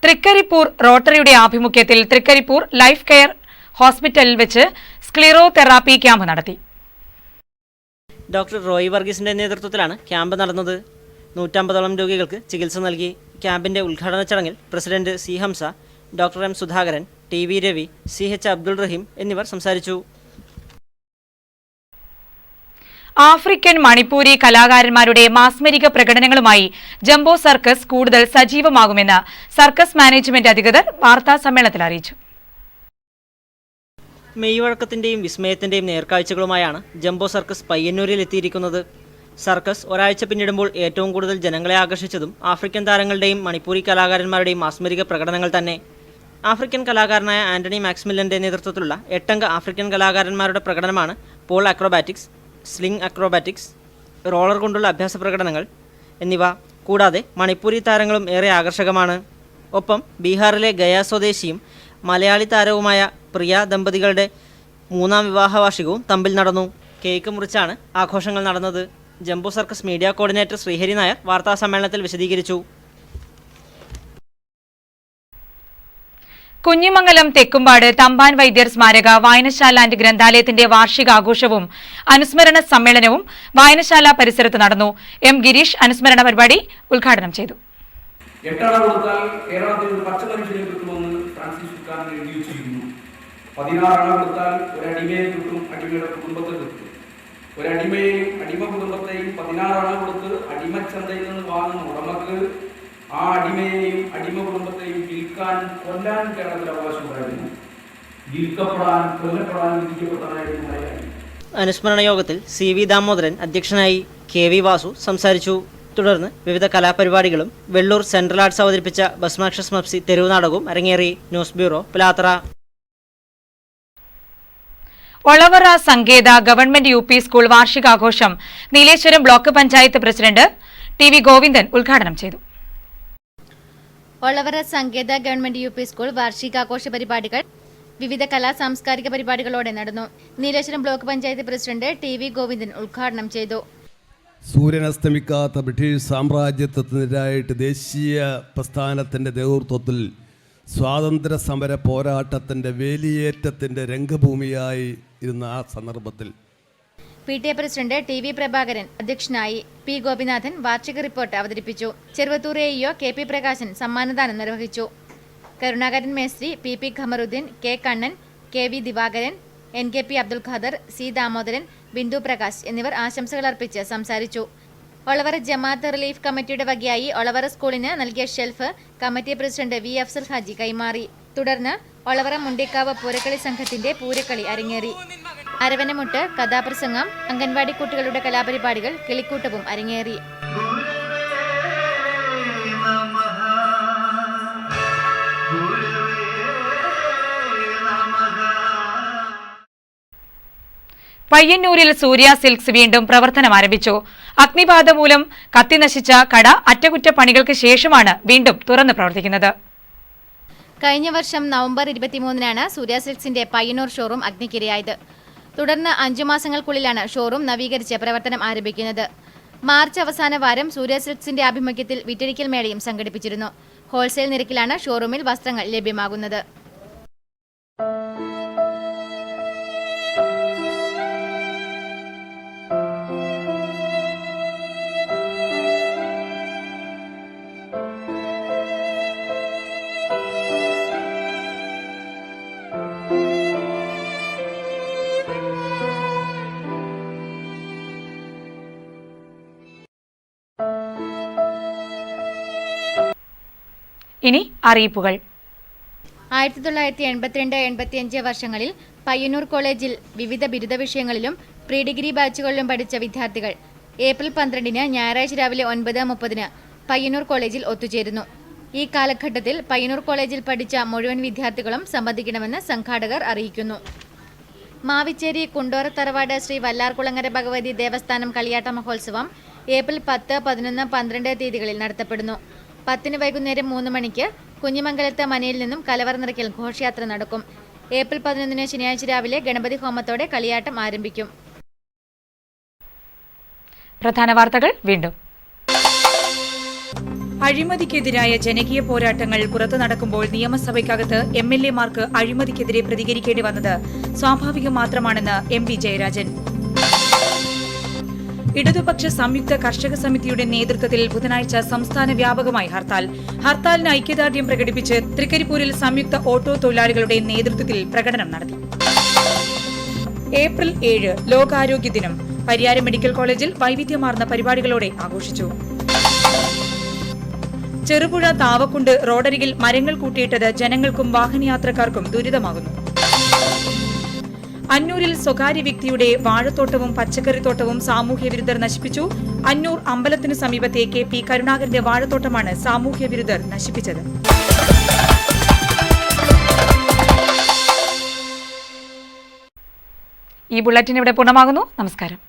തൃക്കരിപ്പൂർ റോട്ടറിയുടെ ആഭിമുഖ്യത്തിൽ തൃക്കരിപ്പൂർ ലൈഫ് കെയർ ഹോസ്പിറ്റലിൽ വെച്ച് സ്ക്ലിറോ തെറാപ്പി ക്യാമ്പ് നടത്തി. ഡോക്ടർ റോയി വർഗീസിന്റെ നേതൃത്വത്തിലാണ് ക്യാമ്പ് നടന്നത്. 150ഓളം രോഗികൾക്ക് ചികിത്സ നൽകി. ക്യാമ്പിന്റെ ഉദ്ഘാടന ചടങ്ങിൽ president C Hamsa, doctor M Sudhakaran, TV Ravi, CH Abdul Rahim എന്നിവർ സംസാരിച്ചു. ആഫ്രിക്കൻ മണിപ്പൂരി കലാകാരന്മാരുടെ മാസ്മരിക പ്രകടനങ്ങളുമായി ജംബോ സർക്കസ് കൂടുതൽ സജീവമാകുമെന്ന് സർക്കസ് മാനേജ്മെന്റ് അധികൃതർ വാർത്താ സമ്മേളനത്തിൽ അറിയിച്ചു. മെയ് വഴക്കത്തിന്റെയും വിസ്മയത്തിന്റെയും നേർക്കാഴ്ചകളുമായാണ് ജംബോ സർക്കസ് പയ്യന്നൂരിൽ എത്തിയിരിക്കുന്നത്. സർക്കസ് ഒരാഴ്ച പിന്നിടുമ്പോൾ ഏറ്റവും കൂടുതൽ ജനങ്ങളെ ആകർഷിച്ചതും ആഫ്രിക്കൻ താരങ്ങളുടെയും മണിപ്പൂരി കലാകാരന്മാരുടെയും മാസ്മരിക പ്രകടനങ്ങൾ തന്നെ. ആഫ്രിക്കൻ കലാകാരനായ ആന്റണി മാക്സ്മില്ലന്റെ നേതൃത്വത്തിലുള്ള 8 അംഗ ആഫ്രിക്കൻ കലാകാരന്മാരുടെ പ്രകടനമാണ് pole acrobatics, sling acrobatics, roller കൊണ്ടുള്ള അഭ്യാസ പ്രകടനങ്ങൾ എന്നിവ. കൂടാതെ മണിപ്പൂരി താരങ്ങളും ഏറെ ആകർഷകമാണ്. ഒപ്പം ബീഹാറിലെ ഗയ സ്വദേശിയും മലയാളി താരവുമായ പ്രിയ ദമ്പതികളുടെ 3ാം വിവാഹ വാർഷികവും തമ്പിൽ നടന്നു. കേക്ക് മുറിച്ചാണ് ആഘോഷങ്ങൾ നടന്നത്. Jumbo circus media coordinator Srihari Nair വാർത്താ സമ്മേളനത്തിൽ വിശദീകരിച്ചു. കുഞ്ഞിമംഗലം തെക്കുംപാട് തമ്പാൻ വൈദ്യർ സ്മാരക വായനശാല ആൻഡ് ഗ്രന്ഥാലയത്തിന്റെ വാർഷികാഘോഷവും അനുസ്മരണ സമ്മേളനവും വായനശാല പരിസരത്ത് നടന്നു. M ഗിരീഷ് അനുസ്മരണ പരിപാടി ഉദ്ഘാടനം ചെയ്തു. 8 അണ കൊടുത്താൽ കേരളത്തിൽ ഒരു പച്ച മനുഷ്യനെ കിട്ടുമെന്ന് ഫ്രാൻസിസ് ബുക്കാനൻ എഴുതി വെച്ചിരിക്കുന്നു. 16 അണ കൊടുത്താൽ ഒരു അടിമയെ കിട്ടും, അടിമയുടെ കുടുംബത്തെ കിട്ടും. ഒരു അടിമയെയും അടിമ കുടുംബത്തെയും 16 അണ കൊടുത്ത് അടിമച്ചന്തയിൽ നിന്ന് വാങ്ങുന്ന ഉടമക്ക് ആ അടിമയെയും അടിമ കുടുംബത്തെയും വിൽക്കാൻ, കൊല്ലാൻ കേരളത്തിൽ അവകാശമുണ്ടായിരുന്നു. വിൽക്കപ്പെടാൻ, കൊല്ലപ്പെടാൻ വിധിക്കപ്പെട്ടതായിരുന്നു മലയാളി. അനുസ്മരണ യോഗത്തിൽ CV ദാമോദരൻ അധ്യക്ഷനായി, KV വാസു സംസാരിച്ചു. തുടർന്ന് വിവിധ കലാപരിപാടികളും വെള്ളൂർ സെൻട്രൽ ആർട്സ് അവതരിപ്പിച്ച ഭസ്മാക്ഷസ് മപ്സി തെരുവ് നാടകവും അരങ്ങേറി. News bureau, Pilathara. Olavara Sanketha government UP school വാർഷികാഘോഷം Nileshwaram block panchayat president TV Govindan ഉദ്ഘാടനം ചെയ്തു. Olavara Sanketha government UP school വാർഷികാഘോഷ പരിപാടികൾ വിവിധ കലാ സാംസ്കാരിക പരിപാടികളോടെ നടന്നു. Nileshwaram block panchayat president TV Govindan ഉദ്ഘാടനം ചെയ്തു. സൂര്യനസ്തമിക്കാത്ത ബ്രിട്ടീഷ് സാമ്രാജ്യത്വത്തിനെതിരായിട്ട് ദേശീയ പ്രസ്ഥാനത്തിൻ്റെ നേതൃത്വത്തിൽ സ്വാതന്ത്ര്യ സമര പോരാട്ടത്തിൻ്റെ വേലിയേറ്റത്തിൻ്റെ രംഗഭൂമിയായി ഇരുന്ന ആ സന്ദർഭത്തിൽ PTA പ്രസിഡന്റ് TV പ്രഭാകരൻ അധ്യക്ഷനായി. P ഗോപിനാഥൻ വാർഷിക റിപ്പോർട്ട് അവതരിപ്പിച്ചു. ചെറുവത്തൂർ AEO KP പ്രകാശൻ സമ്മാനദാനം നിർവഹിച്ചു. Karunakaran മേസ്ത്രി, PP Kamaruddin, K Kannan, KV Divakaran, NKP Abdul Khader, C Damodaran, Bindu Prakash എന്നിവർ ആശംസകൾ അർപ്പിച്ച് സംസാരിച്ചു. ഒളവറ ജമാഅത്ത് റിലീഫ് കമ്മിറ്റിയുടെ വകയായി ഒളവറ സ്കൂളിന് നൽകിയ shelf committee president V Afsal Haji കൈമാറി. തുടർന്ന് ഒളവറ മുണ്ടിക്കാവ് പൂരക്കളി സംഘത്തിന്റെ പൂരക്കളി അരങ്ങേറി. അരവനമുട്ട്, കഥാപ്രസംഗം, അംഗൻവാടി കുട്ടികളുടെ കലാപരിപാടികൾ, കിളിക്കൂട്ടവും അരങ്ങേറി. പയ്യന്നൂരിൽ സൂര്യ സിൽക്സ് വീണ്ടും പ്രവർത്തനം ആരംഭിച്ചു. അഗ്നിബാധ മൂലം കത്തിനശിച്ച കട അറ്റകുറ്റപ്പണികൾക്ക് ശേഷമാണ് വീണ്ടും തുറന്ന് പ്രവർത്തിക്കുന്നത്. കഴിഞ്ഞ വർഷം നവംബർ 23-നാണ് സൂര്യ സിൽക്സിന്റെ പയ്യന്നൂർ ഷോറൂം അഗ്നിക്കിരയായത്. തുടർന്ന് 5 മാസങ്ങൾക്കുള്ളിലാണ് ഷോറൂം നവീകരിച്ച് പ്രവർത്തനം ആരംഭിക്കുന്നത്. മാർച്ച് അവസാന വാരം സൂര്യ സിൽക്സിന്റെ ആഭിമുഖ്യത്തിൽ വിറ്റഴിക്കൽ മേളയും സംഘടിപ്പിച്ചിരുന്നു. ഹോൾസെയിൽ നിരക്കിലാണ് ഷോറൂമിൽ വസ്ത്രങ്ങൾ ലഭ്യമാകുന്നത്. ഇനി അറിയിപ്പുകൾ. 1982-85 വർഷങ്ങളിൽ പയ്യന്നൂർ കോളേജിൽ വിവിധ ബിരുദ വിഷയങ്ങളിലും പ്രീ ഡിഗ്രി ബാച്ചുകളിലും പഠിച്ച വിദ്യാർത്ഥികൾ ഏപ്രിൽ 12-ന് ഞായറാഴ്ച രാവിലെ 9:30 പയ്യന്നൂർ കോളേജിൽ ഒത്തുചേരുന്നു. ഈ കാലഘട്ടത്തിൽ പയ്യന്നൂർ കോളേജിൽ പഠിച്ച മുഴുവൻ വിദ്യാർത്ഥികളും സംബന്ധിക്കണമെന്ന് സംഘാടകർ അറിയിക്കുന്നു. മാവിച്ചേരി കുണ്ടോറ തറവാട് ശ്രീ വല്ലാർകുളങ്ങര ഭഗവതി ദേവസ്ഥാനം കളിയാട്ട മഹോത്സവം ഏപ്രിൽ 10, 11, 12 തീയതികളിൽ നടത്തപ്പെടുന്നു. 10-ന് വൈകുന്നേരം 3 മണിക്ക് കുഞ്ഞിമംഗലത്ത് മനയിൽ നിന്നും കലവറ നിറയ്ക്കൽ ഘോഷയാത്ര നടക്കും. ഏപ്രിൽ 11-ന് ശനിയാഴ്ച രാവിലെ ഗണപതി ഹോമത്തോടെ കളിയാട്ടം ആരംഭിക്കും. പ്രധാന വാർത്തകൾ വീണ്ടും. അഴിമതിക്കെതിരായ ജനകീയ പോരാട്ടങ്ങൾ പുറത്തു നടക്കുമ്പോൾ നിയമസഭയ്ക്കകത്ത് MLA-മാർക്ക് അഴിമതിക്കെതിരെ പ്രതികരിക്കേണ്ടി വന്നത് സ്വാഭാവികം മാത്രമാണെന്ന് MV ജയരാജൻ. ഇടതുപക്ഷ സംയുക്ത കർഷക സമിതിയുടെ നേതൃത്വത്തിൽ ബുധനാഴ്ച സംസ്ഥാന വ്യാപകമായി ഹർത്താലിന് ഐക്യദാർഢ്യം പ്രകടിപ്പിച്ച് തൃക്കരിപ്പൂരിൽ സംയുക്ത ഓട്ടോ തൊഴിലാളികളുടെ നേതൃത്വത്തിൽ പ്രകടനം നടത്തി. ഏപ്രിൽ 7 ലോകാരോഗ്യ ദിനം പരിയാരം മെഡിക്കൽ കോളേജിൽ വൈവിധ്യമാർന്ന പരിപാടികളോടെ ആഘോഷിച്ചു. ചെറുപുഴ താവക്കുണ്ട് റോഡരികിൽ മരങ്ങൾ കൂട്ടിയിട്ടത് ജനങ്ങൾക്കും വാഹനയാത്രക്കാർക്കും ദുരിതമാകുന്നു. അന്നൂരിൽ സ്വകാര്യ വ്യക്തിയുടെ വാഴത്തോട്ടവും പച്ചക്കറിത്തോട്ടവും സാമൂഹ്യ വിരുദ്ധർ നശിപ്പിച്ചു. അന്നൂർ അമ്പലത്തിനു സമീപത്തെ KP കരുണാകരന്റെ വാഴത്തോട്ടമാണ് സാമൂഹ്യ വിരുദ്ധർ നശിപ്പിച്ചത്. ഈ ബുള്ളറ്റിൻ ഇവിടെ പൂർണ്ണമാകുന്നു. നമസ്കാരം.